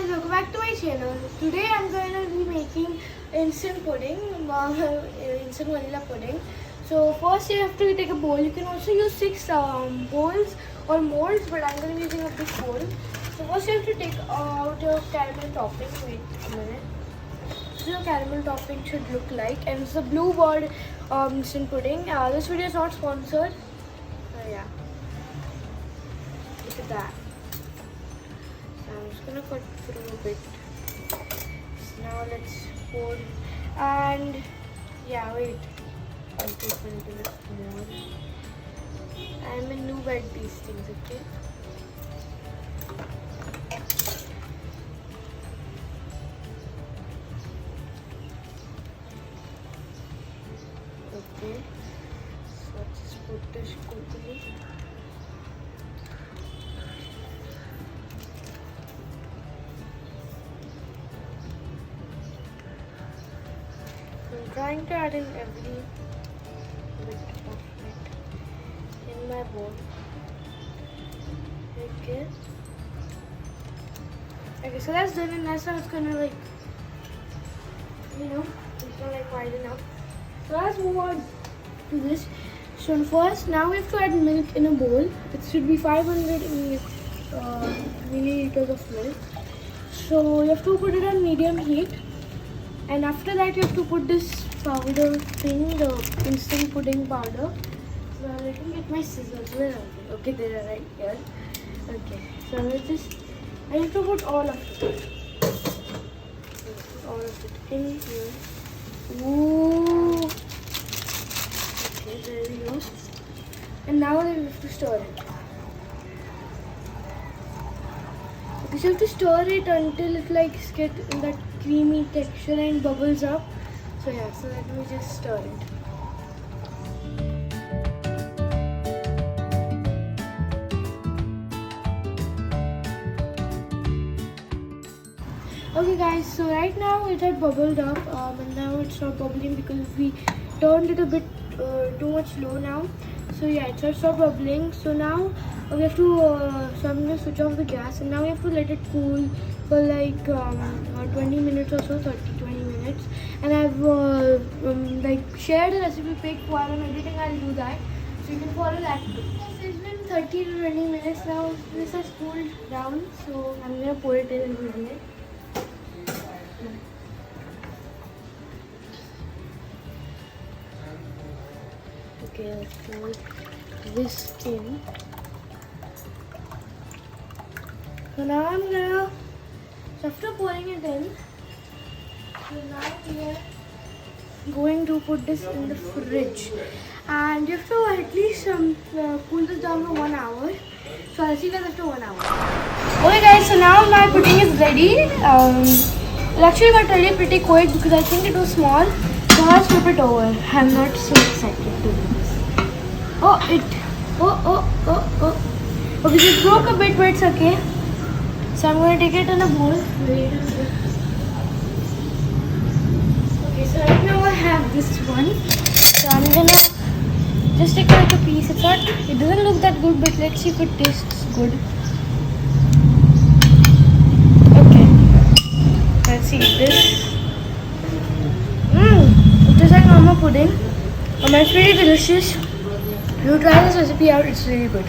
guys, welcome back to my channel. Today I'm going to be making instant pudding, instant vanilla pudding. So first you have to take a bowl. You can also use 6 bowls or molds, but I'm going to be using a big bowl. So first you have to take out your caramel topping. Wait a minute. So your caramel topping should look like, and it's a Blue Bird instant pudding. This video is not sponsored. So yeah, look at that. I'm just gonna cut through a bit. So now let's pour, and yeah, wait. I'll put a little bit more. I'm a noob at these things, okay? Okay. So let's just put this quickly. I'm trying to add in every bit of it in my bowl. Okay. Okay, so that's done, and that's how it's gonna like, it's gonna like widen up. So let's move on to this. So first, now we have to add milk in a bowl. It should be 500 milliliters of milk. So you have to put it on medium heat. And after that you have to put this powder thing, the instant pudding powder. So let me get my scissors. Where are they? Okay, they are right here. Okay, so I have to put all of it. Put all of it in here. Ooh. Okay, there we go. And now we have to stir it. Okay, so you have to stir it until it gets in that creamy texture and bubbles up. So yeah, so let me just stir it. Okay guys, so right now it had bubbled up, and now it's not bubbling because we turned it a bit too much low now. So yeah, it stopped bubbling. So now we have to, so I'm going to switch off the gas, and now we have to let it cool for like 20 minutes or so, 20 minutes. And I've shared the recipe pic while I'm editing. I'll do that, so you can follow that too. It's been 30 to 20 minutes now. This has cooled down, so I'm going to pour it in a minute. Okay, let's pour this in. So now I'm gonna, after pouring it in, so now we are going to put this in the fridge. And you have to at least cool this down for 1 hour. So I'll see you guys after 1 hour. Okay guys, so now my pudding is ready. It actually got ready pretty quick because I think it was small. So I'll flip it over. I'm not so excited to do this. Okay, so it broke a bit, but it's okay. So I'm going to take it in a bowl. Wait a bit. Okay, so right now I have this one. So I'm going to just take like a piece. It doesn't look that good, but let's see if it tastes good. Okay, let's see this. It is like normal pudding. It's really delicious. You try this recipe out, it's really good.